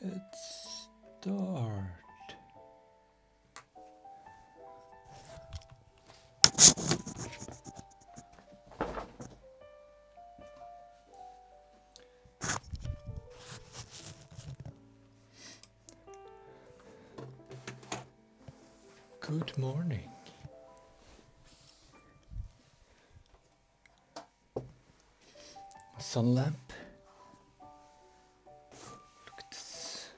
Let's start. Good morning. A sun lamp. Look at this.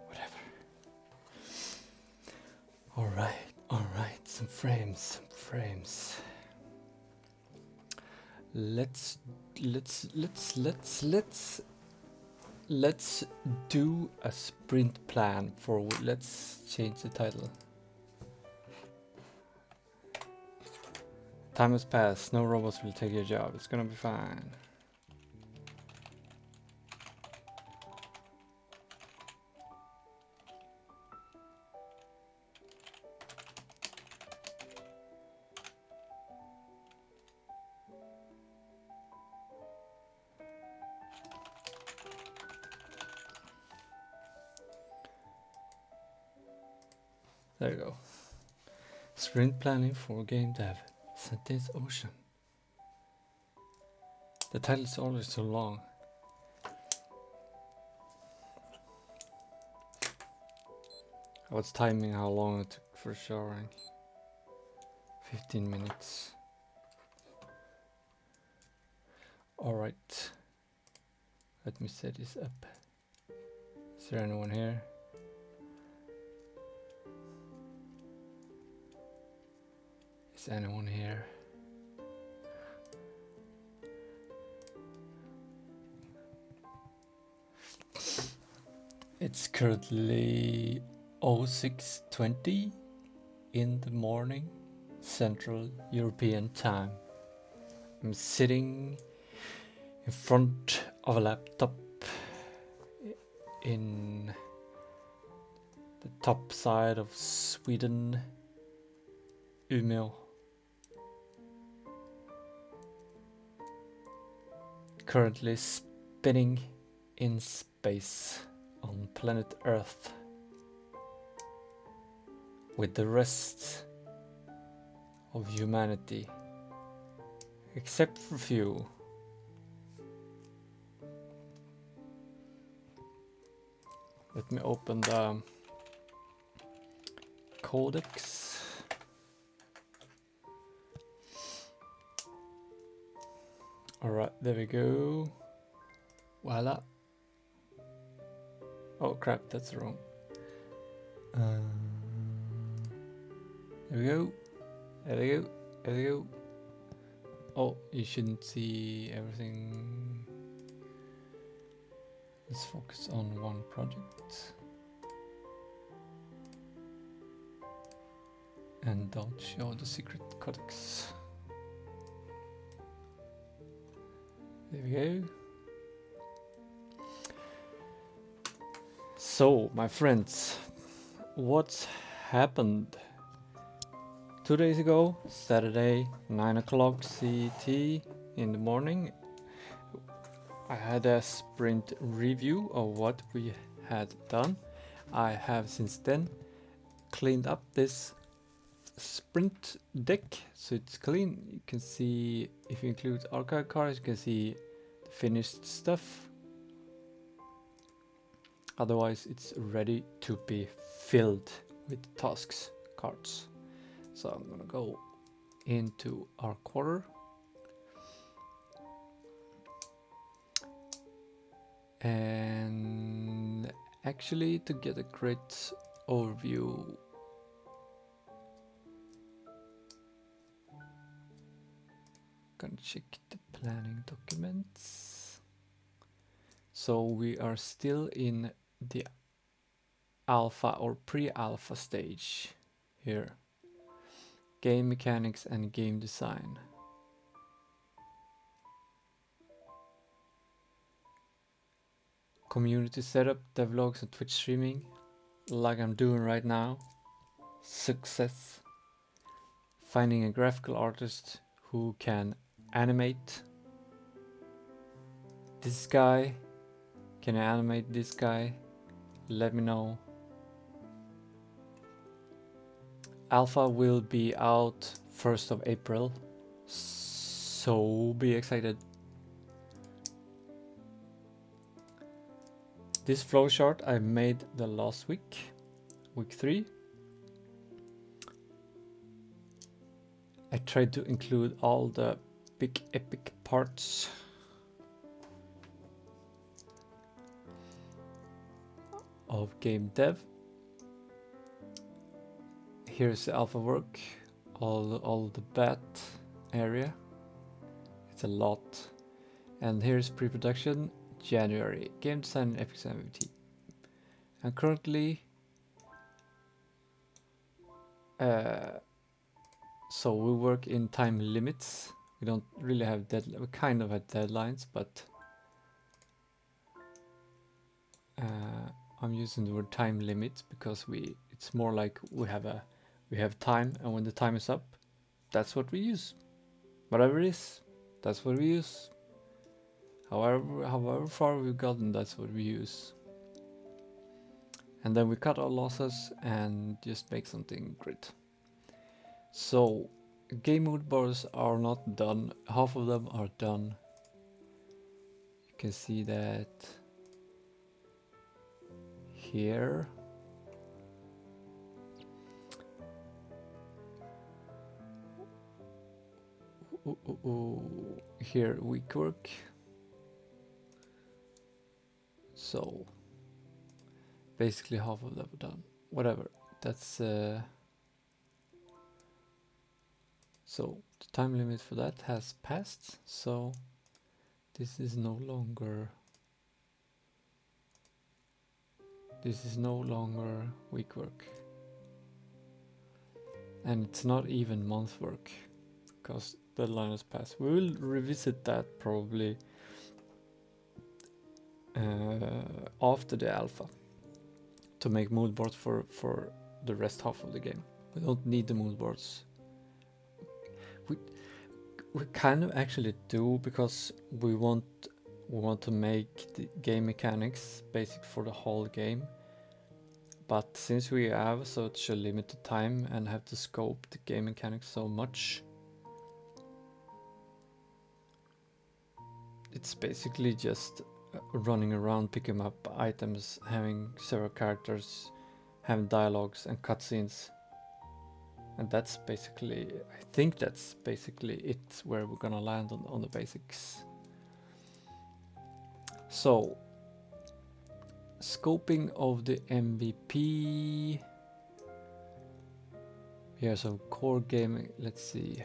Whatever. All right. Some frames. Let's do a sprint plan for. Let's change the title. Time has passed. No robots will take your job. It's gonna be fine. There you go. Sprint planning for game dev. Sentin's Ocean. The title is always so long. I was timing how long it took for showering. 15 minutes. Alright. Let me set this up. Is there anyone here? Is anyone here? It's currently 06:20 in the morning, Central European time. I'm sitting in front of a laptop in the top side of Sweden, Umeå. Currently spinning in space on planet Earth with the rest of humanity, except for few. Let me open the codex. Alright, there we go. Voila. Oh crap, that's wrong. There we go. There we go. Oh, you shouldn't see everything. Let's focus on one project. And don't show the secret codex. There we go. So, my friends, what happened 2 days ago, Saturday, 9 o'clock CET in the morning? I had a sprint review of what we had done. I have since then cleaned up this sprint deck, so it's clean. You can see, if you include archive cards, you can see the finished stuff. Otherwise, it's ready to be filled with tasks cards. So I'm gonna go into our quarter. And actually, to get a great overview, gonna check the planning documents. So we are still in the alpha or pre-alpha stage here. Game mechanics and game design. Community setup, devlogs and Twitch streaming. like I'm doing right now. Success. Finding a graphical artist who can animate this guy. Can I animate this guy? Let me know. Alpha will be out 1st of April, so be excited. This flowchart I made the last week, week 3. I tried to include all the big epic parts. Of game dev. Here's the alpha work, all the bat area. It's a lot. And here's pre-production, January. Game design and epic MVP. And currently, so we work in time limits. We don't really have we kind of have deadlines, but I'm using the word time limit because it's more like we have time, and when the time is up, that's what we use. Whatever it is, that's what we use. However far we've gotten, that's what we use. And then we cut our losses and just make something great. So game mood boards are not done. Half of them are done. You can see that here. Here week work. So basically half of them are done. Whatever. That's so the time limit for that has passed. So this is no longer week work, and it's not even month work because deadline has passed. We will revisit that probably after the alpha to make mood boards for the rest half of the game. We don't need the mood boards. We kind of actually do, because we want to make the game mechanics basic for the whole game. But since we have such a limited time and have to scope the game mechanics so much, it's basically just running around, picking up items, having several characters, having dialogues and cutscenes. And that's basically, I think that's basically it, where we're gonna land on the basics. So, scoping of the MVP. Here's some core gaming. Let's see,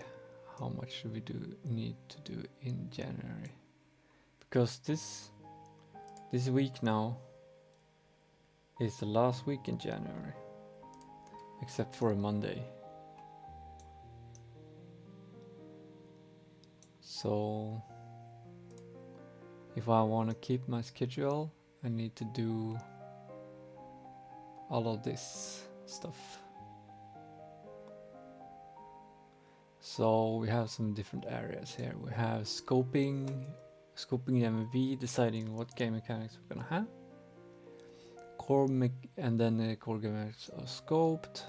how much do we need to do in January? Because this week now is the last week in January, except for a Monday. So if I want to keep my schedule, I need to do all of this stuff. So we have some different areas here. We have scoping the MVP, deciding what game mechanics we're gonna have. And then the core game mechanics are scoped.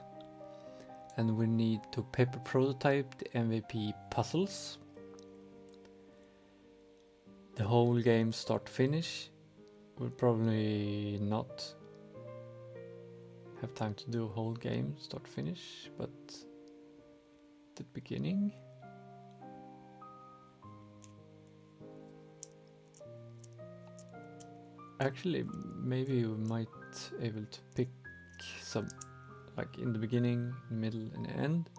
And we need to paper prototype the MVP puzzles. The whole game start to finish. We'll probably not have time to do a whole game start to finish, but the beginning. Actually, maybe we might able to pick some, like in the beginning, middle and end.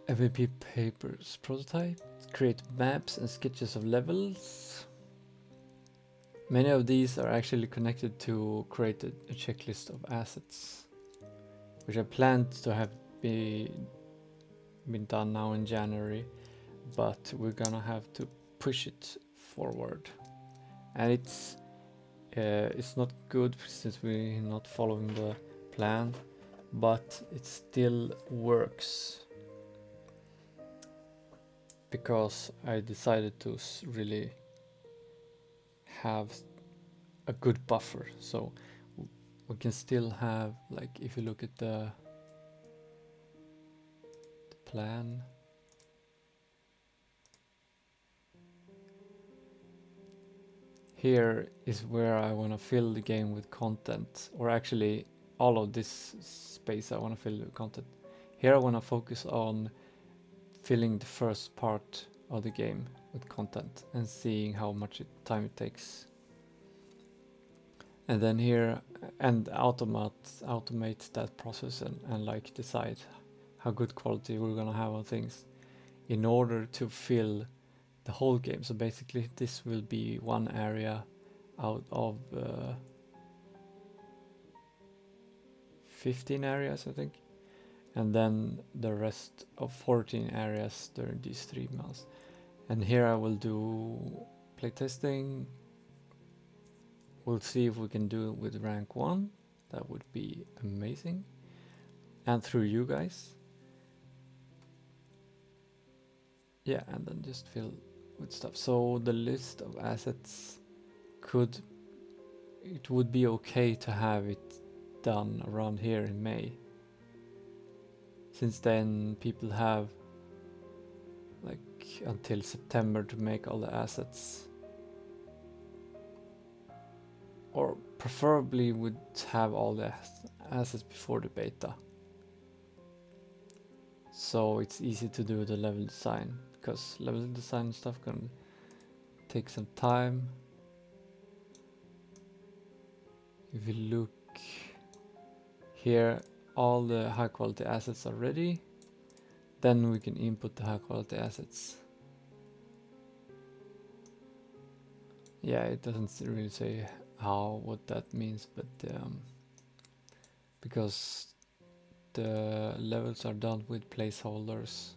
MVP papers prototype, create maps and sketches of levels. Many of these are actually connected to create a checklist of assets, which I planned to have been done now in January, but we're gonna have to push it forward. And it's It's not good since we're not following the plan, but it still works because I decided to really have a good buffer. So we can still have, like, if you look at the plan, here is where I want to fill the game with content, or actually all of this space I want to fill with content. Here I want to focus on filling the first part of the game with content and seeing how much time it takes. And then here, and automate that process and like decide how good quality we're gonna have on things in order to fill the whole game. So basically this will be one area out of 15 areas, I think, and then the rest of 14 areas during these 3 months. And here I will do playtesting. We'll see if we can do it with rank 1. That would be amazing. And through you guys. Yeah, and then just fill with stuff. So the list of assets it would be okay to have it done around here in May. Since then people have like until September to make all the assets. Or preferably would have all the assets before the beta. So it's easy to do the level design, because level design stuff can take some time. If you look here, all the high quality assets are ready. Then we can input the high quality assets. Yeah, it doesn't really say what that means, but because the levels are done with placeholders.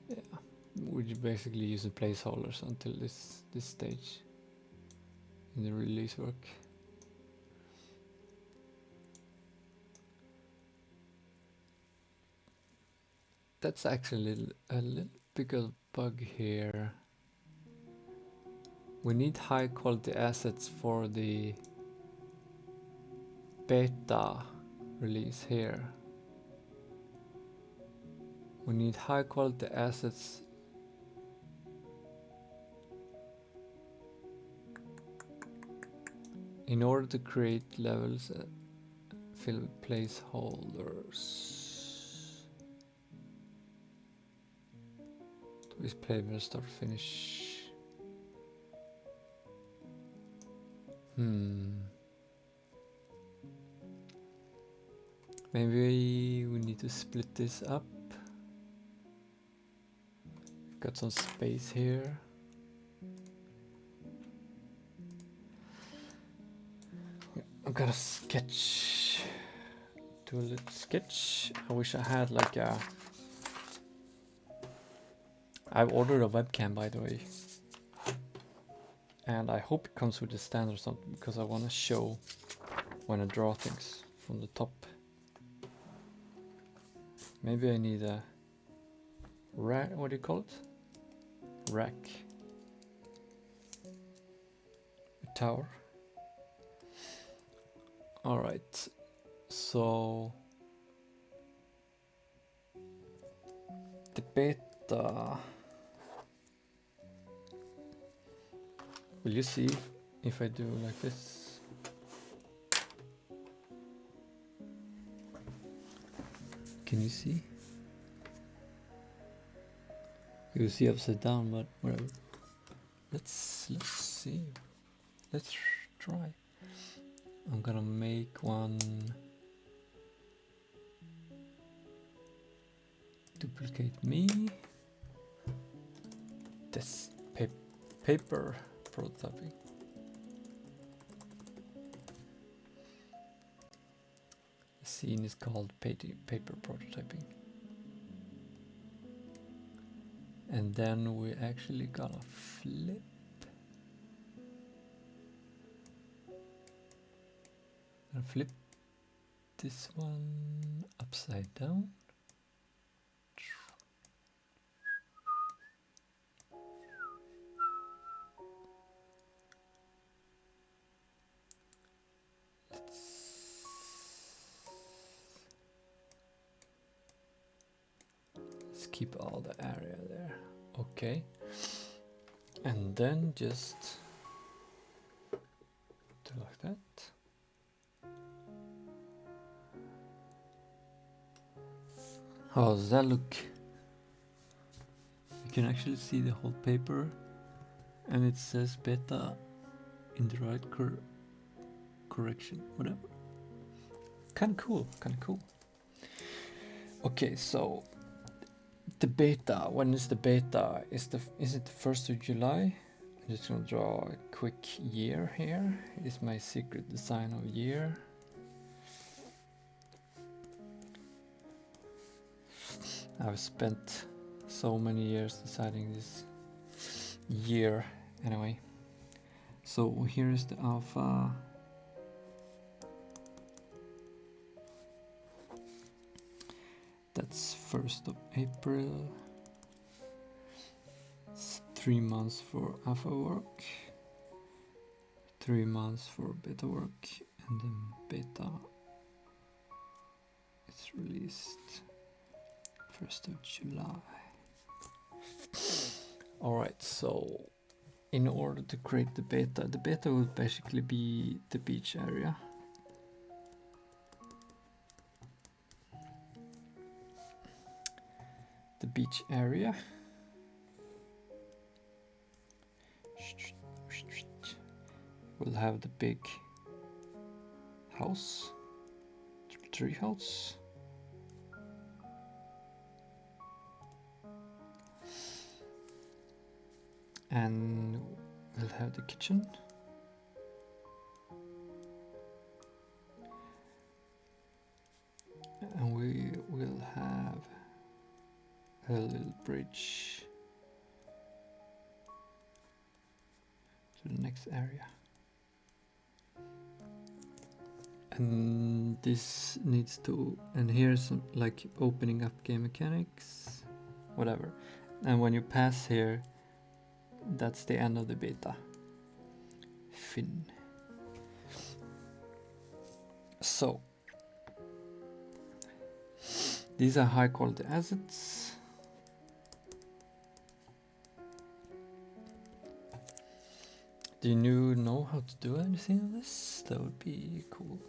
Yeah, we basically use the placeholders until this stage in the release work. That's actually a little bigger bug here. We need high quality assets for the beta release here. We need high quality assets in order to create levels filled with placeholders. Display will start finish. Maybe we need to split this up. Got some space here. I'm gonna do a little sketch. I wish I had like I've ordered a webcam, by the way. And I hope it comes with a stand or something, because I want to show when I draw things from the top. Maybe I need a rack, what do you call it? Rack. A tower. Alright, so the beta. Will you see if I do like this? Can you see? You see upside down, but whatever. Let's see. Let's try. I'm gonna make one. Duplicate me. This paper prototyping. The scene is called paper prototyping. And then we're actually gonna flip Gonna flip this one upside down. Let's keep all the area there. Okay. And then just do like that. How does that look? You can actually see the whole paper, and it says beta in the right correction, whatever. Kind of cool, kind of cool. Okay, so the beta. When is the beta? Is it the 1st of July? I'm just gonna draw a quick year here. It's my secret design of year. I've spent so many years deciding this year. Anyway, so here is the alpha. That's 1st of April. It's 3 months for alpha work, 3 months for beta work, and then beta is released 1st of July. Alright, so in order to create the beta would basically be the beach area. The beach area. We'll have the big house, tree house. And we'll have the kitchen. And we will have a little bridge to the next area. And this needs to, and here's some like opening up game mechanics, whatever. And when you pass here, that's the end of the beta. Fin. So these are high quality assets. Do you know how to do anything of this? That would be cool.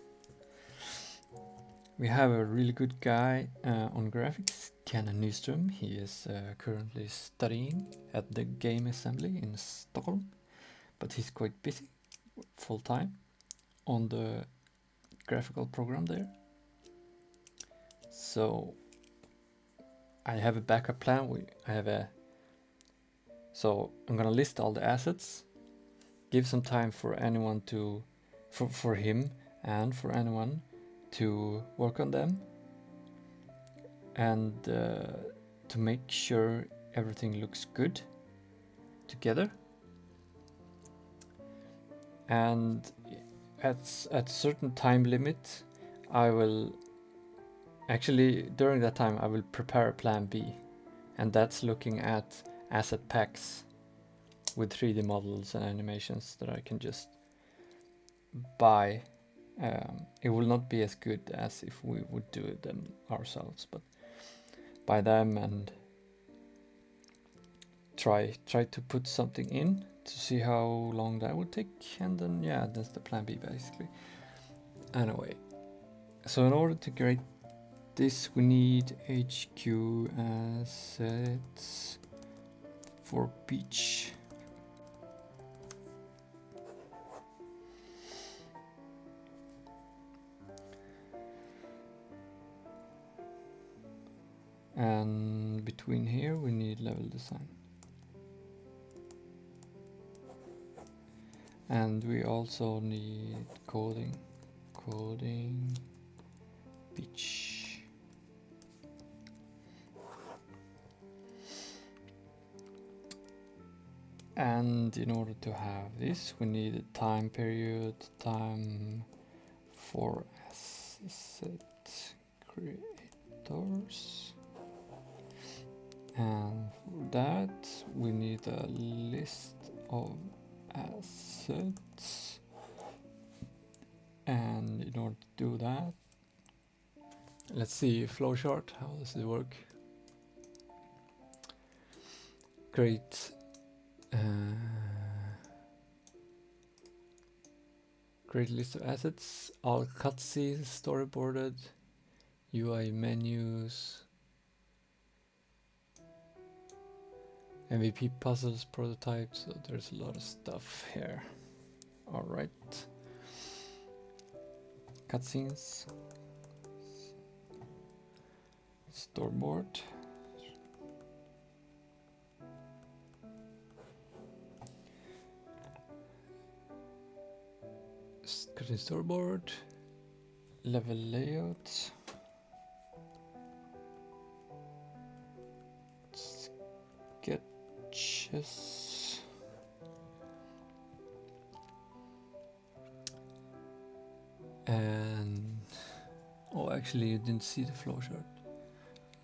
We have a really good guy on graphics, Ken Nyström. He is currently studying at the Game Assembly in Stockholm, but he's quite busy full time on the graphical program there. So I have a backup plan. So I'm gonna list all the assets, give some time for anyone to, for him and for anyone to work on them, and to make sure everything looks good together. And at certain time limit, I will actually, during that time, I will prepare a plan B, and that's looking at asset packs with 3D models and animations that I can just buy. It will not be as good as if we would do them ourselves, but buy them and try to put something in to see how long that would take, and then yeah, that's the plan B basically. Anyway, so in order to create this, we need HQ assets for beach. And between here we need level design. And we also need coding beach. And in order to have this, we need a time period, time for asset creators, and for that we need a list of assets, and in order to do that, let's see flowchart. How does it work? Create create list of assets, all cutscenes storyboarded, UI menus, MVP puzzles, prototypes. So there's a lot of stuff here. All right, cutscenes, storyboard. Create storyboard, level layout, sketches, and oh, actually you didn't see the flowchart.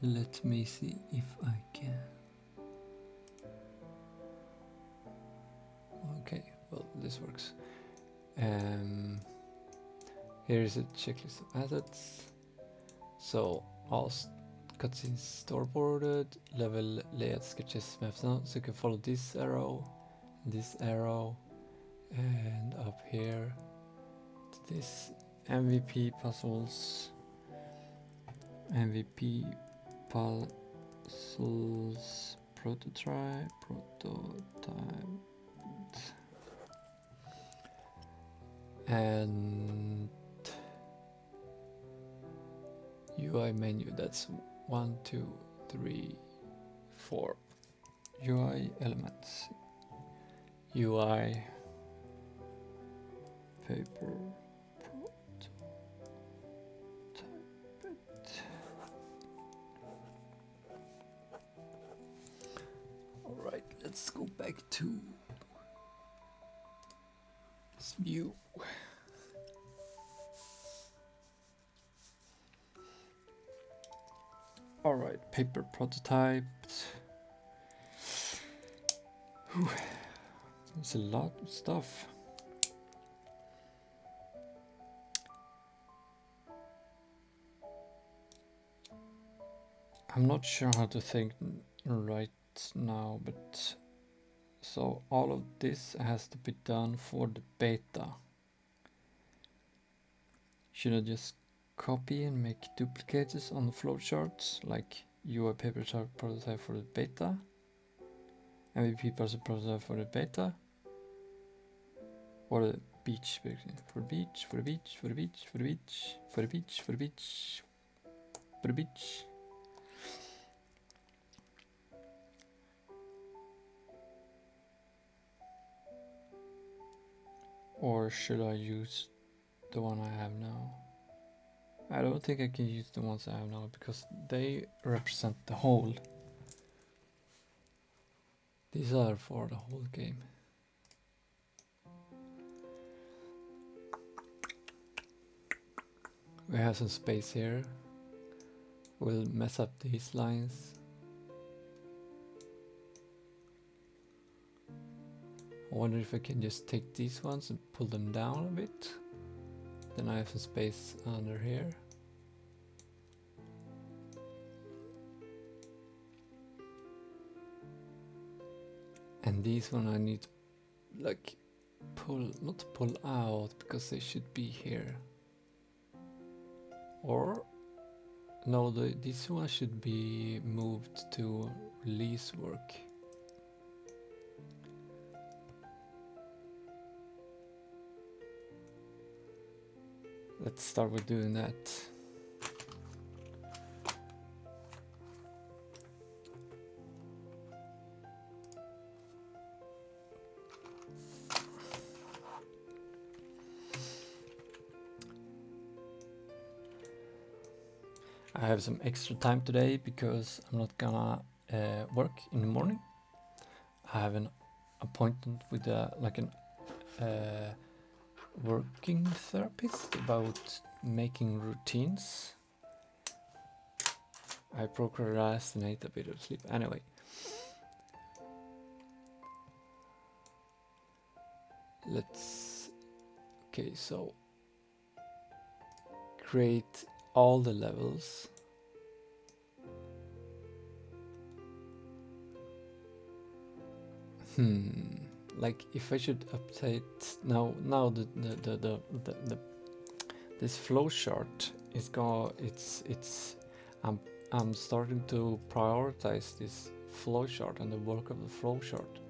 Let me see if I can. Okay, well this works. Here is a checklist of assets. So all cutscenes storyboarded, level layout sketches maps now. So you can follow this arrow, and up here to this MVP puzzles, prototype. And UI menu, that's 1, 2, 3, 4. UI elements, UI paper prototype. All right, let's go back to this view. All right, paper prototyped. There's a lot of stuff. I'm not sure how to think right now, but so all of this has to be done for the beta. Should I just copy and make duplicates on the flowcharts, like UI paper prototype for the beta, MVP prototype for the beta, or the beach for the beach, for the beach, for the beach, for the beach, for the beach, for the beach, for the beach. Or should I use the one I have now? I don't think I can use the ones I have now because they represent the whole. These are for the whole game. We have some space here. We'll mess up these lines. I wonder if I can just take these ones and pull them down a bit. Then I have some space under here. And these one I need to like not pull out because they should be here. Or no, this one should be moved to release work. Let's start with doing that. I have some extra time today because I'm not gonna work in the morning. I have an appointment with working therapist about making routines. I procrastinate a bit of sleep. Anyway. Okay, so create all the levels. Like if I should update now this flowchart is I'm starting to prioritize this flowchart and the work of the flowchart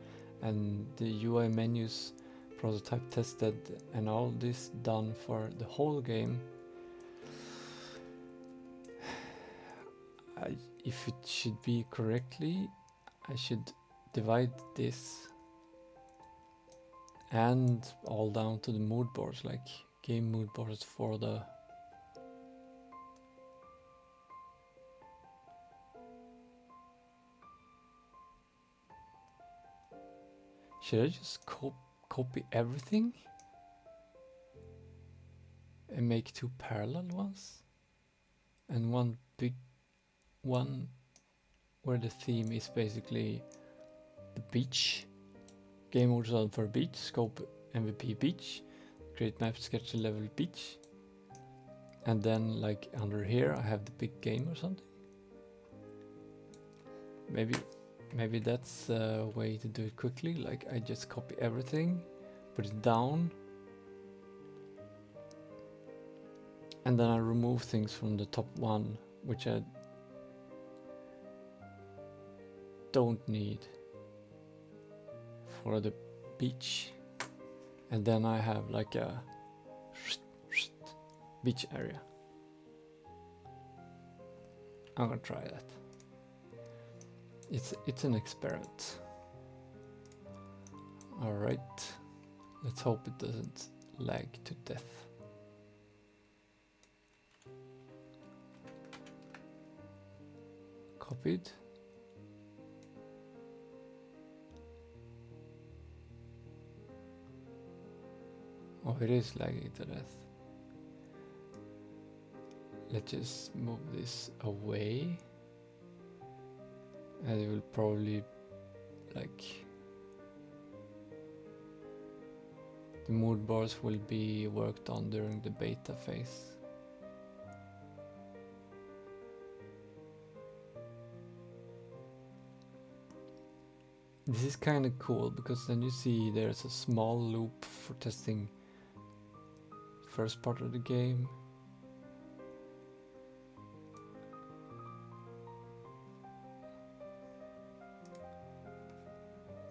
and the UI menus prototype tested and all this done for the whole game. If it should be correctly, I should divide this and all down to the mood boards, like game mood boards for the should I just copy everything and make two parallel ones and one big one where the theme is basically the beach, game mode on for beach, scope MVP beach, create map sketch level beach, and then like under here I have the big game or something. Maybe that's a way to do it quickly, like I just copy everything, put it down, and then I remove things from the top one which I don't need for the beach, and then I have like a beach area. I'm gonna try that. It's an experiment. All right, let's hope it doesn't lag to death. Copied. Oh, it is lagging to death. Let's just move this away. And it will probably, like, the mood bars will be worked on during the beta phase. This is kind of cool because then you see there's a small loop for testing first part of the game.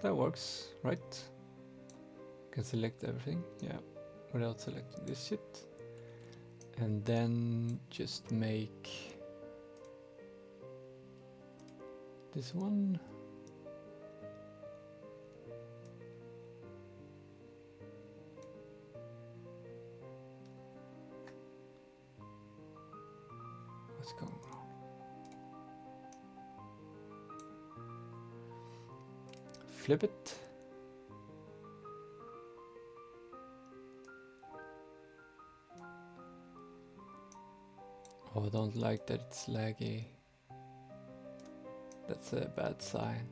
That works, right? You can select everything, yeah, without selecting this shit. And then just make this one. What's going on? Flip it. Oh, I don't like that it's laggy. That's a bad sign.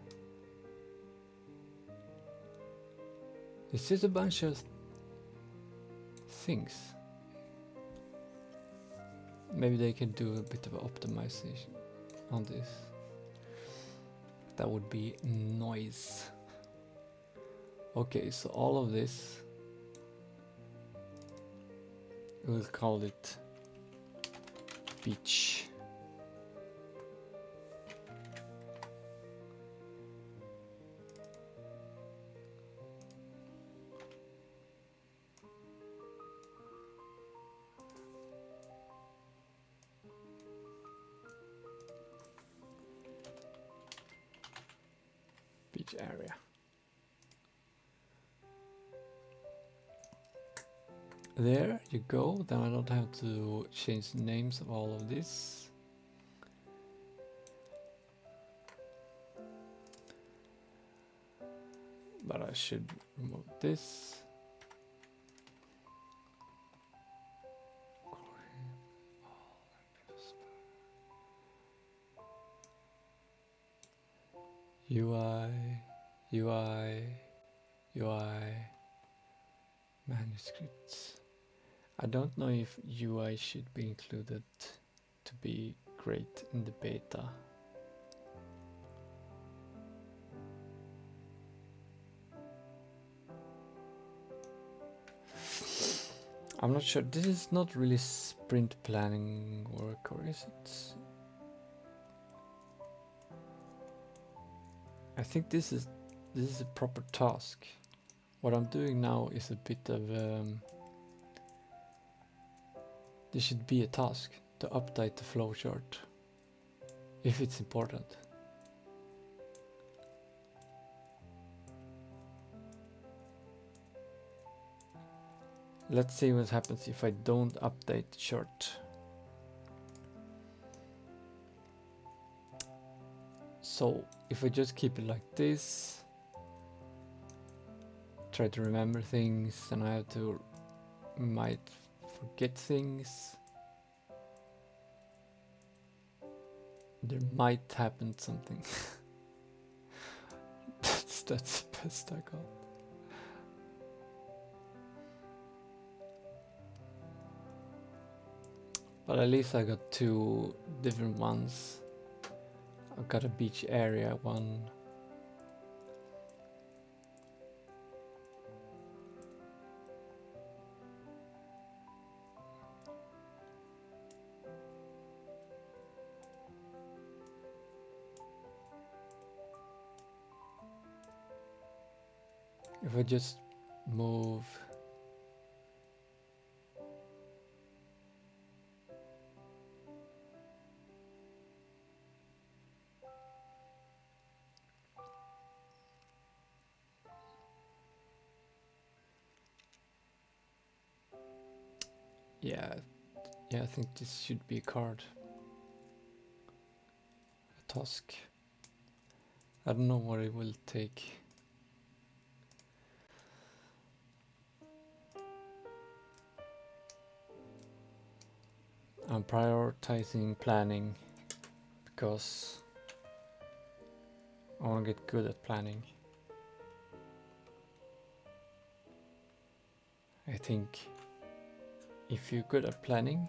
It's just a bunch of things. Maybe they can do a bit of optimization on this. That would be nice. Okay, so all of this, we'll call it beach. Beach area. There you go, then I don't have to change the names of all of this. But I should remove this. UI manuscripts. I don't know if UI should be included to be great in the beta. I'm not sure. This is not really sprint planning work, or is it? I think this is a proper task. What I'm doing now is a bit of this should be a task to update the flowchart if it's important. Let's see what happens if I don't update the chart. So if I just keep it like this, try to remember things, and I have to might forget things. There might happen something. that's the best I got. But at least I got two different ones. I've got a beach area one. If I just move yeah, I think this should be a card. A task. I don't know what it will take. I'm prioritizing planning because I want to get good at planning. I think if you're good at planning,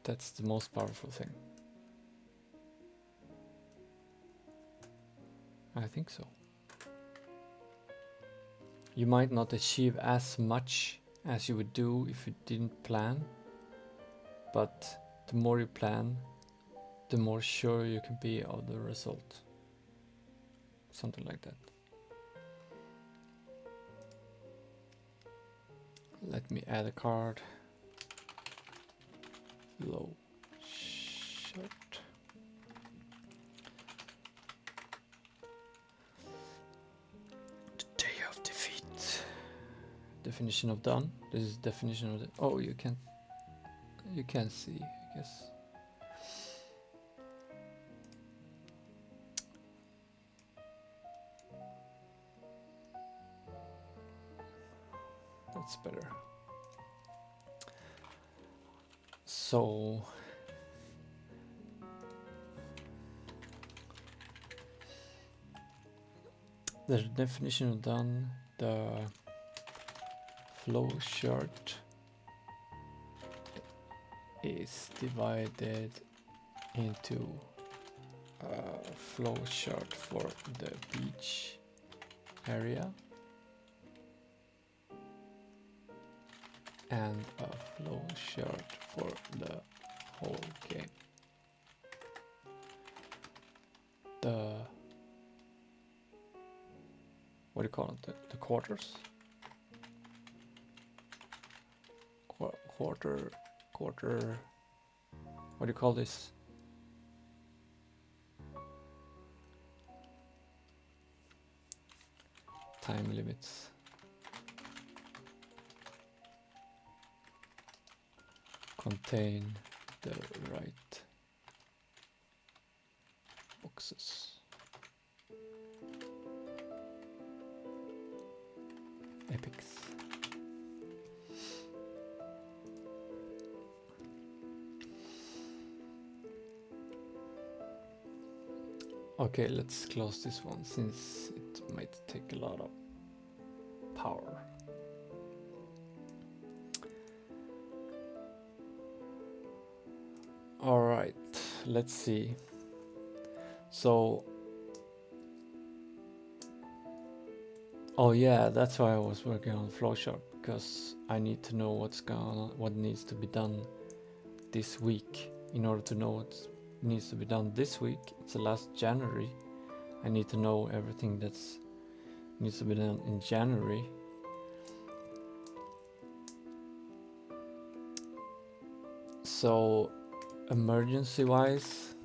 that's the most powerful thing. I think so. You might not achieve as much as you would do if you didn't plan, but the more you plan, the more sure you can be of the result. Something like that. Let me add a card. Low shirt. The day of defeat. Definition of done. This is definition of the. Oh, you can see, I guess. That's better. So the definition of done, the flow chart is divided into a flow chart for the beach area and a flow chart for the whole game. The what do you call it? The quarters? Quarter. What do you call this? Time limits. Contain the right boxes. Epics. Okay, let's close this one since it might take a lot of power. All right, let's see. So, oh yeah, that's why I was working on flowchart, because I need to know what's going on, what needs to be done this week. In order to know what needs to be done this week, it's the last January. I need to know everything that's needs to be done in January. So, emergency-wise,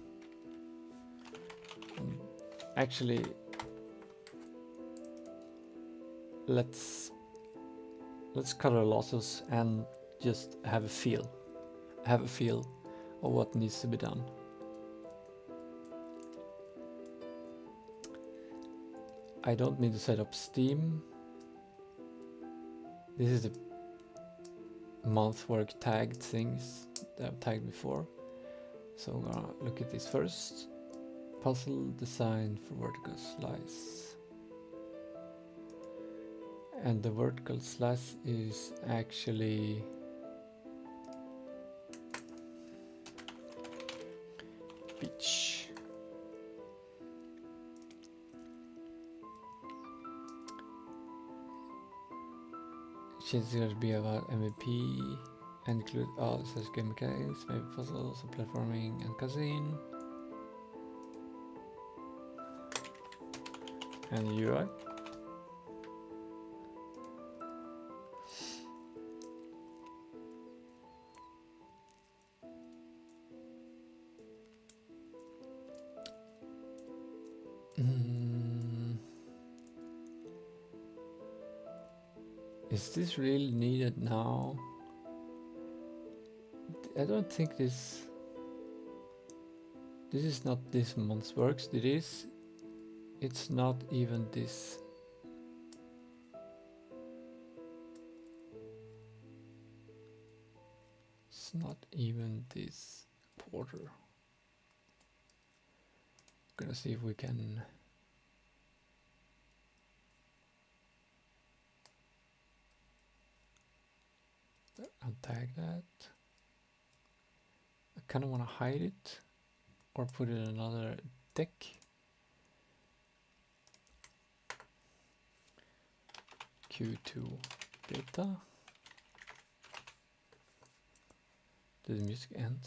actually, let's cut our losses and just have a feel of what needs to be done. I don't need to set up Steam. This is the month work tagged things that I've tagged before. So I'm gonna look at this first. Puzzle design for vertical slice. And the vertical slice is actually beach. It's going to be about MVP and include all such game mechanics, maybe puzzles, platforming, and cutscene. And UI. Is this really needed now? I don't think this is not this month's works. It's not even this. It's not even this quarter. Gonna see if we can untag that. I kind of want to hide it or put it in another deck. Q2 beta. Did the music end?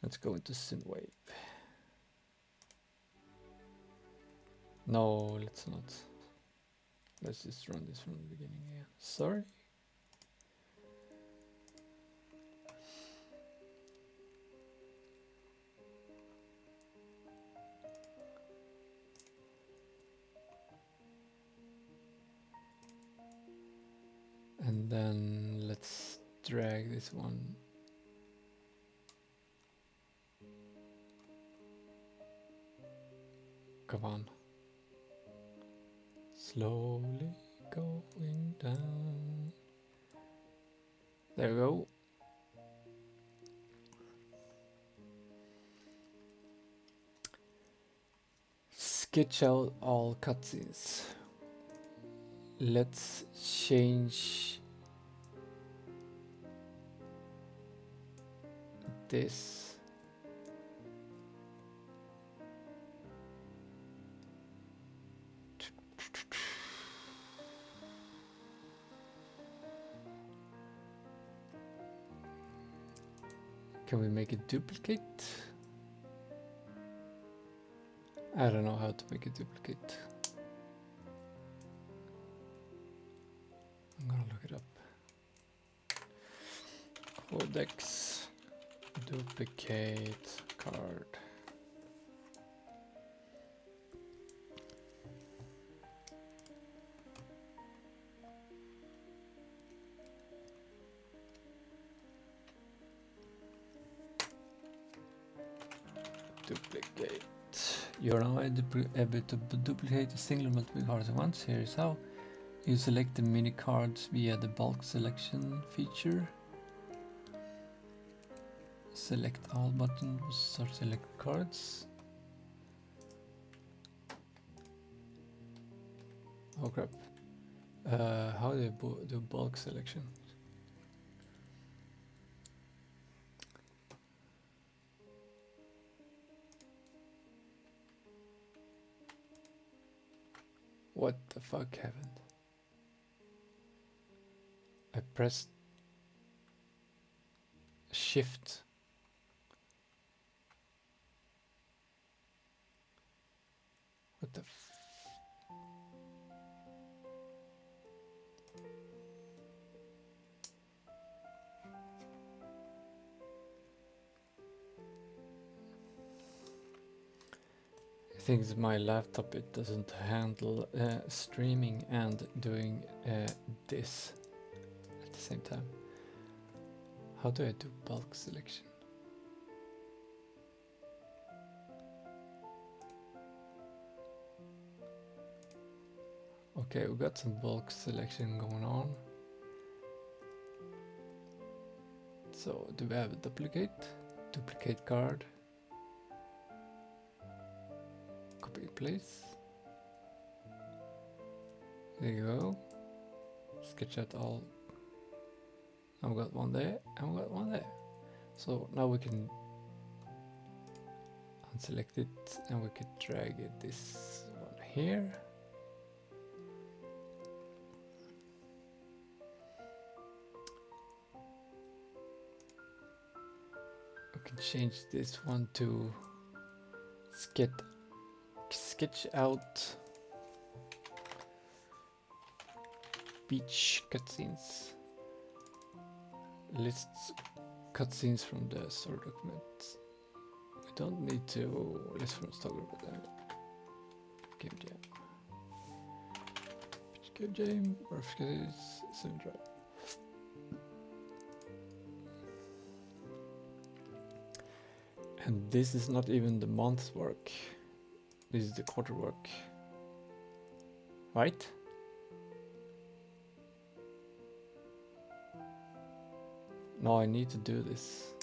Let's go into synthwave. No, let's not. Let's just run this from the beginning again. Sorry. And then let's drag this one. Come on. Slowly going down. There we go. Sketch out all cutscenes. Let's change this. Can we make a duplicate? I don't know how to make a duplicate. I'm gonna look it up. Codex duplicate card. Duplicate. You're now able to duplicate a single or multiple cards at once. Here is how. You select the mini cards via the bulk selection feature. select all button, start select cards. Oh crap. How do I do bulk selection? What the fuck happened? I pressed shift. What the f— I think it's my laptop, it doesn't handle streaming and doing this at the same time. How do I do bulk selection? Okay, we got some bulk selection going on. So do we have a duplicate? Duplicate card. Copy place. There you go. Sketch out all. And we got one there, and we got one there. So now we can unselect it, and we can drag it this one here. We can change this one to sketch out beach cutscenes. Lists cutscenes from the story document. We don't need to list from story document. Game jam. Game jam or sim drive. And this is not even the month's work. This is the quarter work. Right? No, I need to do this.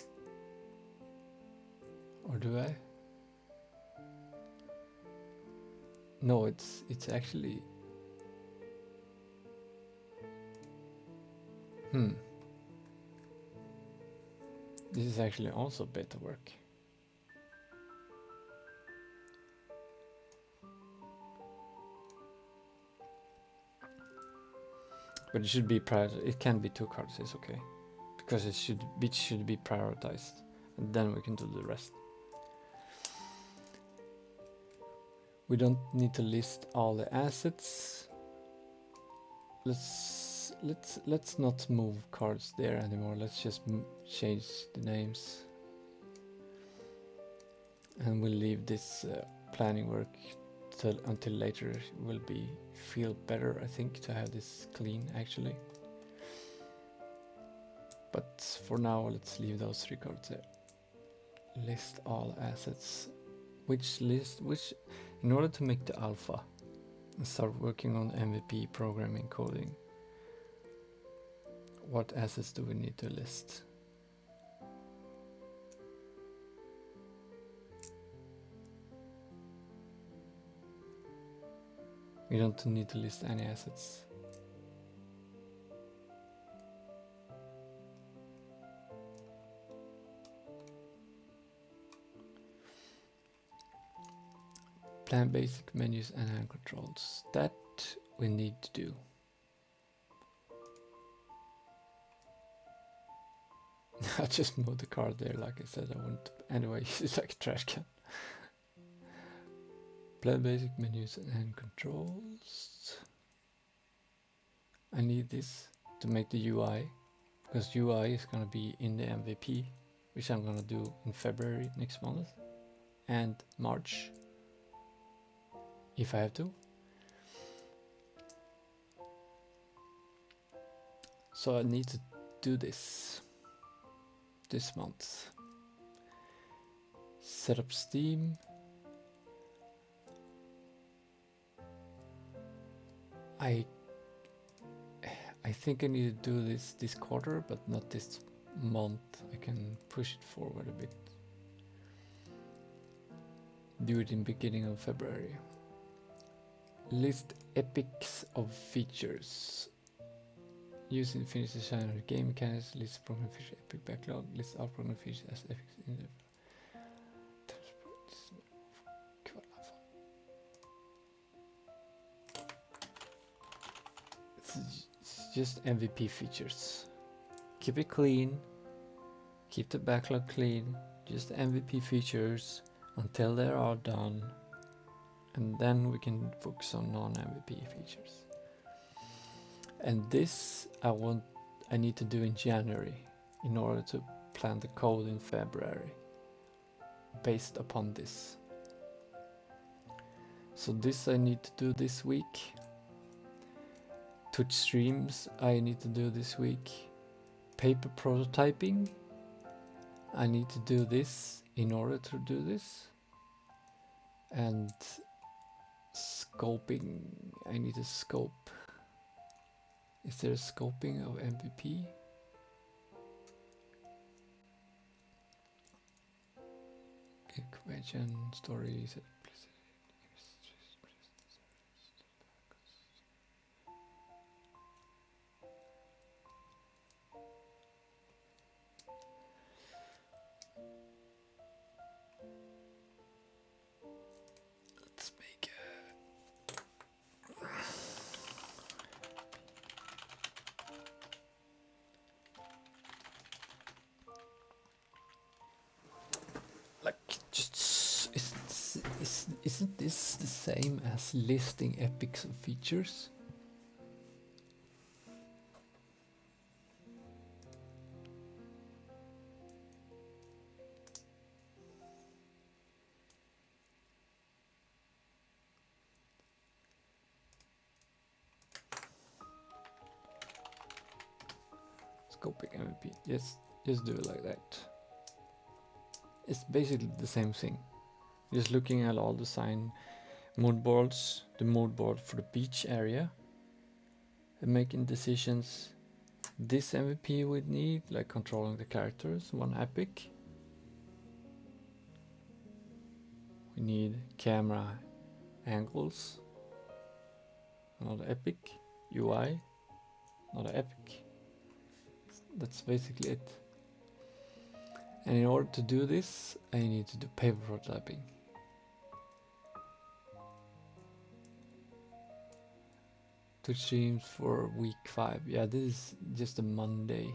Or do I? No, it's actually... This is actually also beta work. But it should be prioritized. It can be 2 cards, it's okay. Because it should be prioritized. And then we can do the rest. We don't need to list all the assets. Let's not move cards there anymore. Let's just change the names. And we'll leave this planning work until later. It will feel better, I think, to have this clean actually. But for now, let's leave those 3 cards there. List all assets. Which in order to make the alpha and start working on MVP programming coding, what assets do we need to list? We don't need to list any assets. Plan basic menus and hand controls. That we need to do. I just moved the card there, like I said I wouldn't. Anyway, it's like a trash can. Plan basic menus and hand controls. I need this to make the UI, because UI is gonna be in the MVP, which I'm gonna do in February next month and March, if I have to. So I need to do this month. Set up Steam. I think I need to do this quarter, but not this month, I can push it forward a bit. Do it in beginning of February. List epics of features. Using finished design of the game mechanics, list program feature epic backlog, list out program features as epics in the it's just MVP features. Keep it clean, keep the backlog clean, just MVP features until they are done, and then we can focus on non-MVP features. And this I need to do in January in order to plan the code in February based upon this. So this I need to do this week. Twitch streams I need to do this week. Paper prototyping I need to do this in order to do this. And scoping, I need to scope. Is there a scoping of MVP? Convention, stories. Let's make like just isn't this the same as listing epics of features? Scoping MVP. Yes, just do it like that. It's basically the same thing. Just looking at all the sign mood boards, the mood board for the beach area, and making decisions. This MVP we need, like controlling the characters, one epic. We need camera angles, another epic. UI, another epic. That's basically it. And in order to do this, I need to do paper prototyping. Twitch streams for week 5. Yeah, this is just a Monday.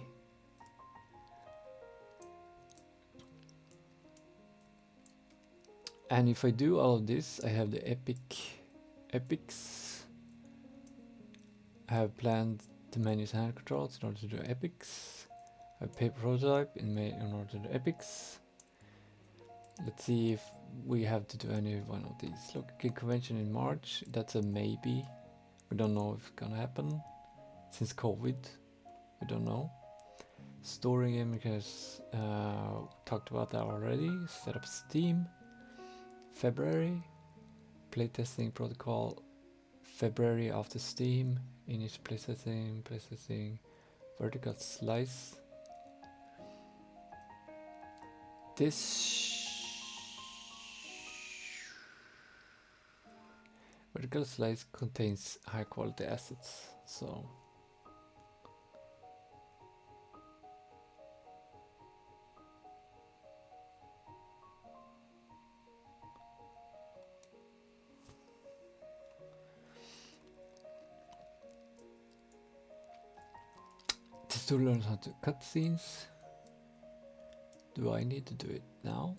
And if I do all of this, I have the epics. I have planned the menus and hand controls in order to do epics. I have paper prototype in order to do epics. Let's see if we have to do any one of these. Local convention in March, that's a maybe. We don't know if it's gonna happen. Since COVID, we don't know. Storing game because talked about that already. Set up Steam. February. Playtesting protocol. February after Steam. Initial playtesting. Vertical slice. This vertical slice contains high quality assets, so just to learn how to cut scenes. Do I need to do it now?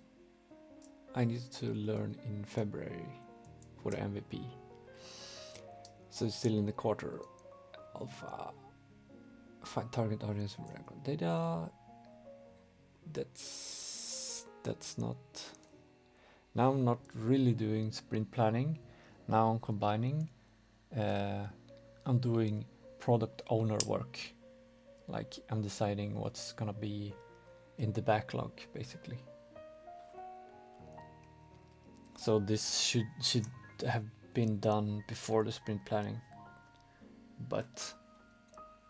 I need to learn in February for the MVP. So it's still in the quarter of find target audience and background data. That's not. Now I'm not really doing sprint planning. Now I'm combining. I'm doing product owner work. Like I'm deciding what's gonna be in the backlog, basically. So this should have been done before the sprint planning, but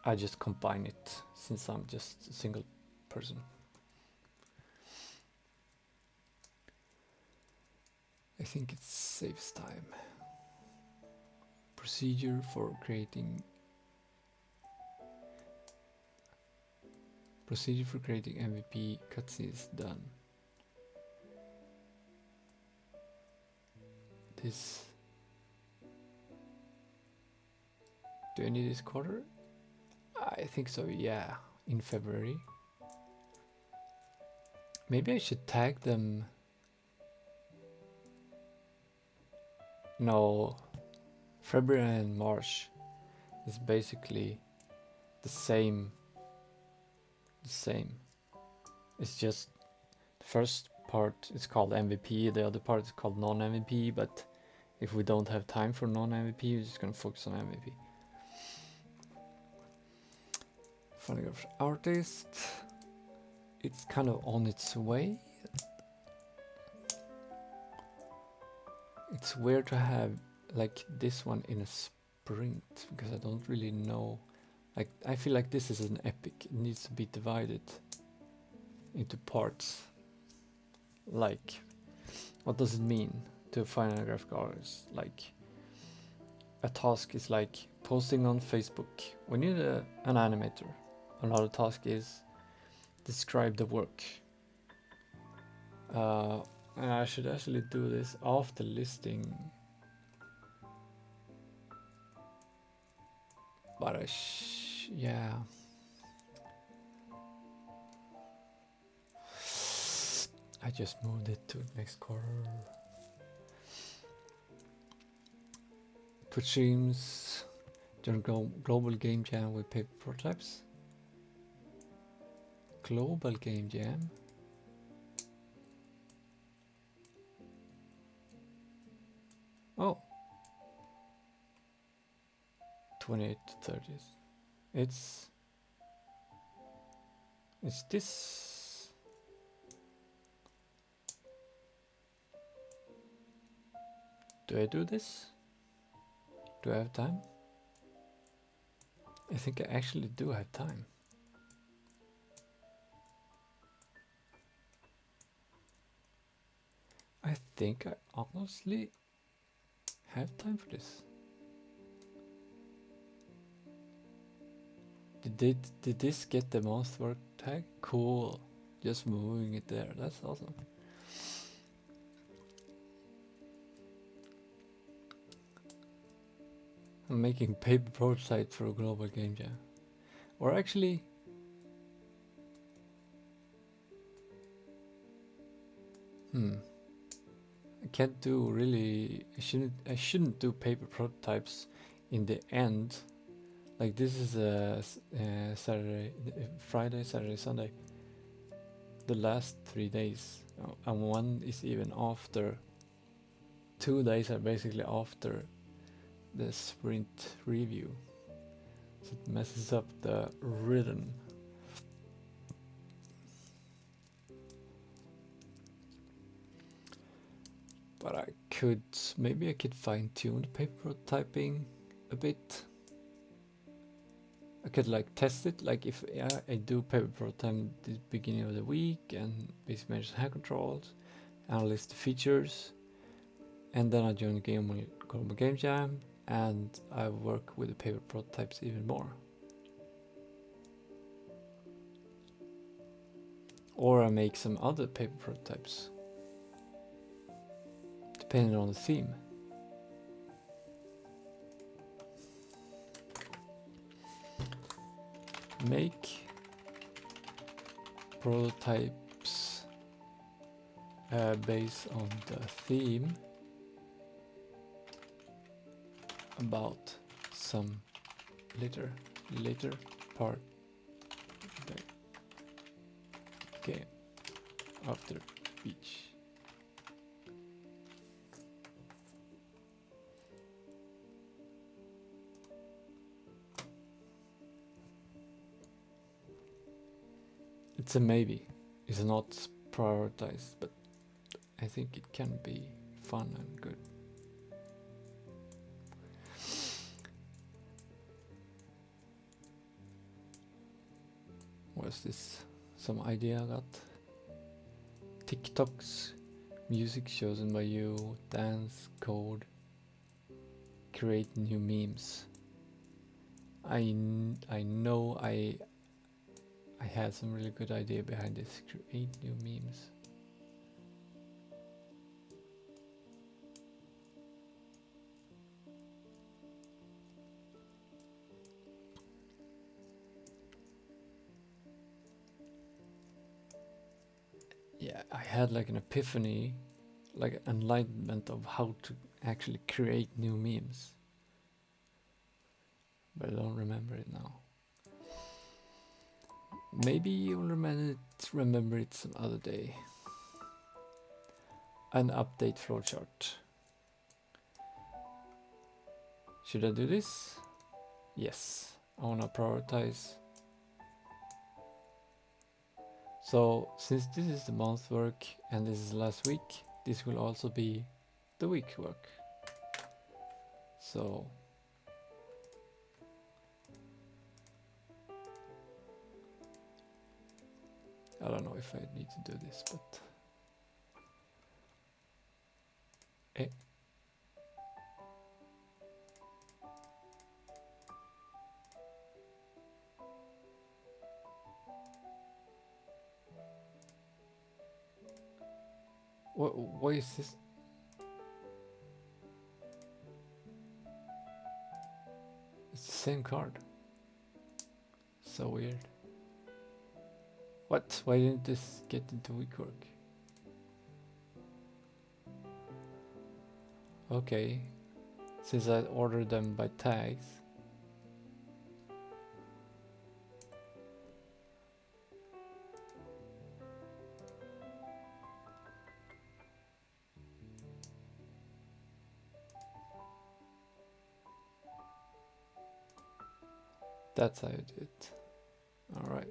I just combine it since I'm just a single person. I think it saves time. Procedure for creating MVP cutscenes done. This. Do I need this quarter? I think so, yeah. In February. Maybe I should tag them. No. February and March is basically the same. It's just the first part is called MVP, the other part is called non-MVP, but if we don't have time for non-MVP, we're just gonna focus on MVP. Phonograph artist, it's kind of on its way. It's weird to have like this one in a sprint because I don't really know. Like I feel like this is an epic. It needs to be divided into parts. Like, what does it mean to find a graphic artist? Like, a task is like posting on Facebook. We need an animator. Another task is describe the work. And I should actually do this after listing. But yeah. I just moved it to next quarter. Twitch streams during global game jam with paper prototypes. Global game jam. Oh. 28 to 30th. It's this. Do I do this? Do I have time? I think I actually do have time. I think I honestly have time for this. Did this get the most work tag? Cool. Just moving it there. That's awesome. I'm making paper prototype for a global game jam. Or actually, I can't do really. I shouldn't do paper prototypes in the end. Like this is a Saturday, Friday, Saturday, Sunday. The last 3 days, and one is even after. 2 days are basically after the sprint review, so it messes up the rhythm. But maybe I could fine tune the paper prototyping a bit. I could like test it, like if I do paper prototype at the beginning of the week and basically manage hand controls, analyze the features, and then I join the global game jam, and I work with the paper prototypes even more. Or I make some other paper prototypes, depending on the theme. Make prototypes based on the theme about some later part the game after beach. It's a maybe. It's not prioritized, but I think it can be fun and good. What's this some idea I got. TikToks, music chosen by you, dance, code, create new memes. I know I had some really good idea behind this. Create new memes. Yeah, I had like an epiphany, like enlightenment of how to actually create new memes. But I don't remember it now. Maybe you'll remember it some other day. An update flowchart. Should I do this? Yes. I want to prioritize. So since this is the month work and this is last week, this will also be the week work. So I don't know if I need to do this, but what is this? It's the same card. So weird. What? Why didn't this get into week work? Okay. Since I ordered them by tags. That's how you do it. Alright.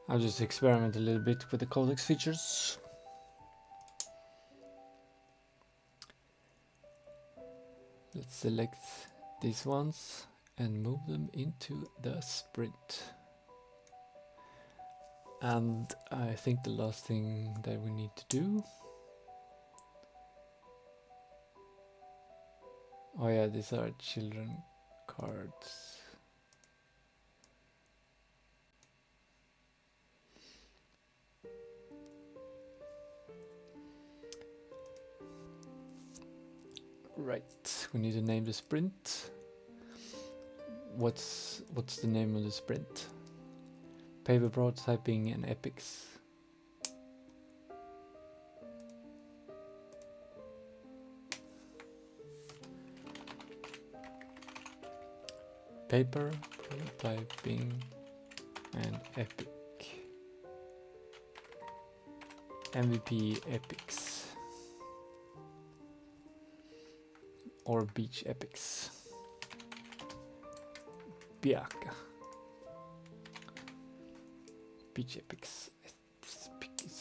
I'll just experiment a little bit with the codex features. Let's select these ones and move them into the sprint. And I think the last thing that we need to do. Oh yeah, these are children cards. Right, we need to name the sprint. What's the name of the sprint? Paper prototyping and epics. Paper prototyping and epic. MVP epics. Or beach epics. Biaka. Beach epics.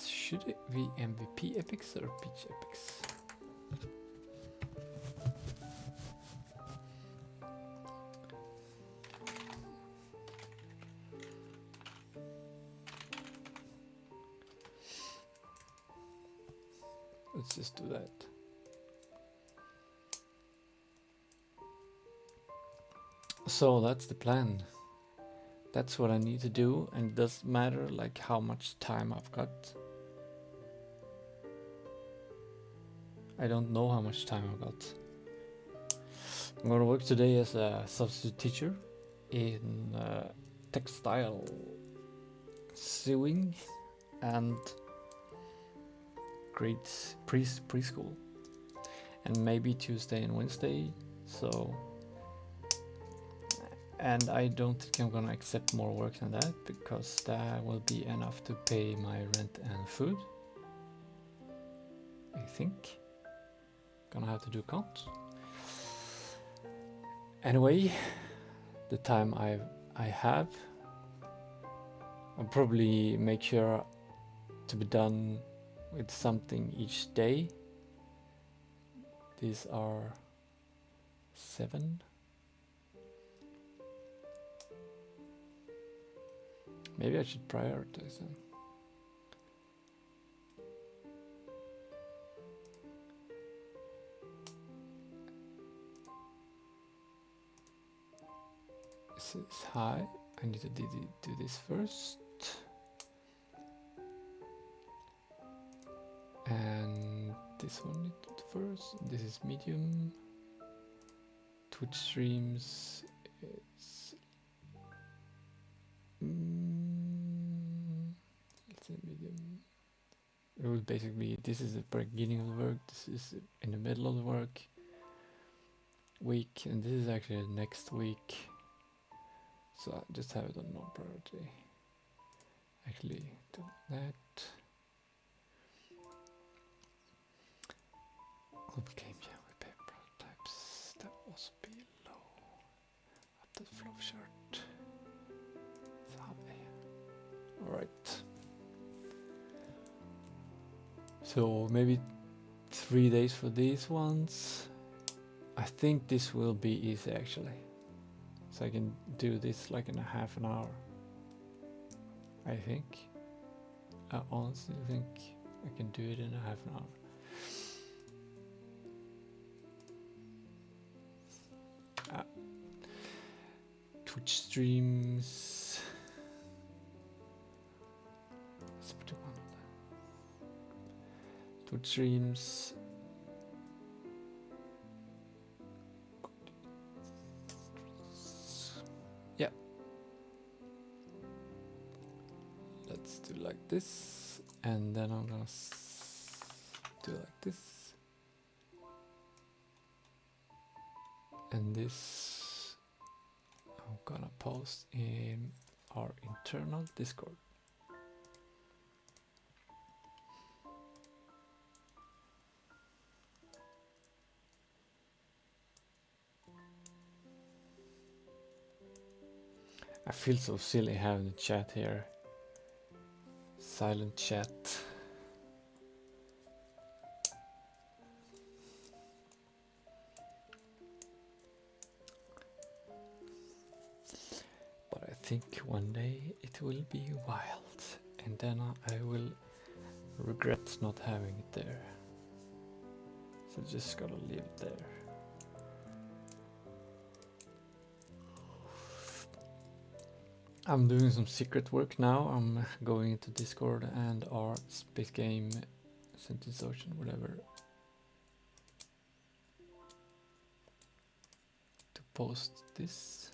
Should it be MVP epics or beach epics? Let's just do that. So that's the plan. That's what I need to do, and it doesn't matter like how much time I've got. I don't know how much time I've got. I'm gonna work today as a substitute teacher in textile sewing and grade preschool, and maybe Tuesday and Wednesday. So, and I don't think I'm gonna accept more work than that, because that will be enough to pay my rent and food. I think gonna have to do count. Anyway, the time I have, I'll probably make sure to be done with something each day. These are 7. Maybe I should prioritize them. This is high. I need to do this first. And this one needed first. This is medium. Twitch streams is let's say medium. It will basically, this is the beginning of the work, this is in the middle of the work week, and this is actually the next week. So I just have it on non-priority. Actually do that. Global game jam with paper prototypes. That was below. Update flow chart. Alright. So maybe 3 days for these ones. I think this will be easy actually. So I can do this like in a half an hour. I think. I honestly think I can do it in a half an hour. Twitch streams. Let's put one on there. Twitch streams. Yeah. Let's do like this, and then I'm gonna do like this, and this. I'm gonna post in our internal Discord. I feel so silly having the chat here. Silent chat. But I think one day it will be wild, and then I will regret not having it there. So just gotta leave it there. I'm doing some secret work now. I'm going into Discord and our space game, Sentin Ocean, whatever, to post this.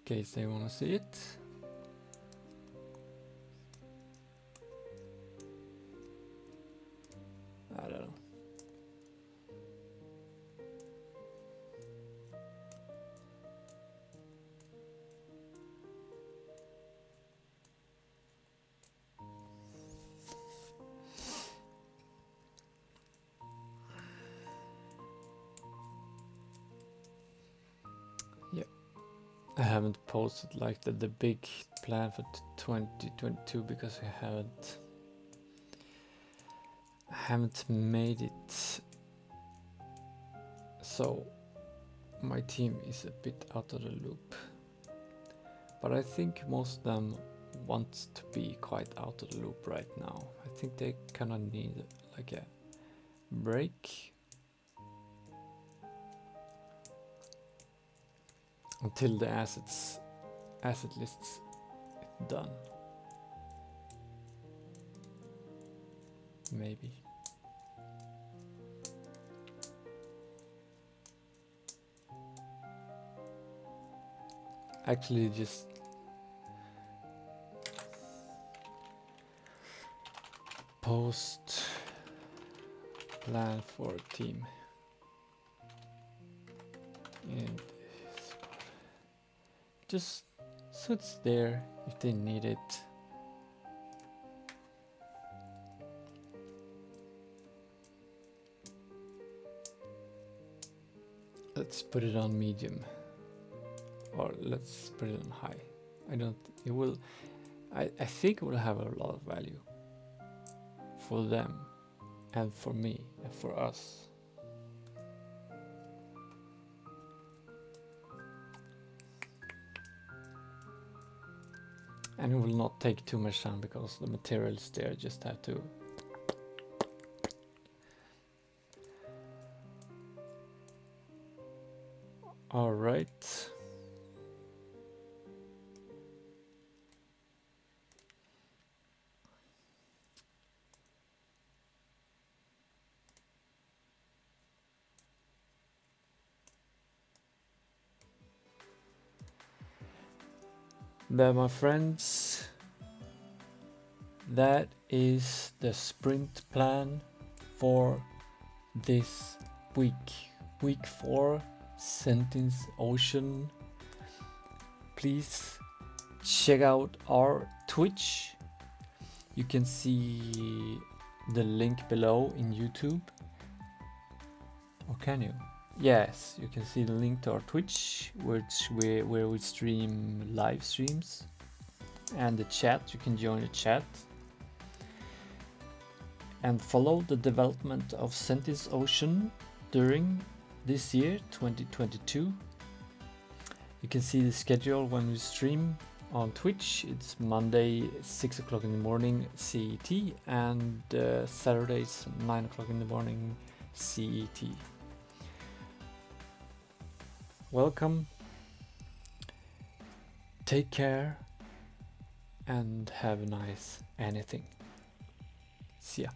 In case they want to see it. I don't know. Yeah, I haven't posted like the big plan for 2022 because I haven't made it. So my team is a bit out of the loop, but I think most of them want to be quite out of the loop right now. I think they kind of need like a break until the asset lists is done. Maybe. Actually, just post plan for team and just so it's there if they need it. Let's put it on medium, or let's put it on high. It will, I think it will have a lot of value for them and for me and for us. And it will not take too much time because the materials there just have to. All right. There, my friends, that is the sprint plan for this week 4, Sentin's Ocean. Please check out our Twitch. You can see the link below in YouTube. Or can you? Yes, you can see the link to our Twitch, where we stream live streams, and the chat. You can join the chat and follow the development of Sentin's Ocean during this year, 2022. You can see the schedule when we stream on Twitch. It's Monday 6 o'clock in the morning CET, and Saturdays 9 o'clock in the morning CET. Welcome, take care, and have a nice anything. See ya.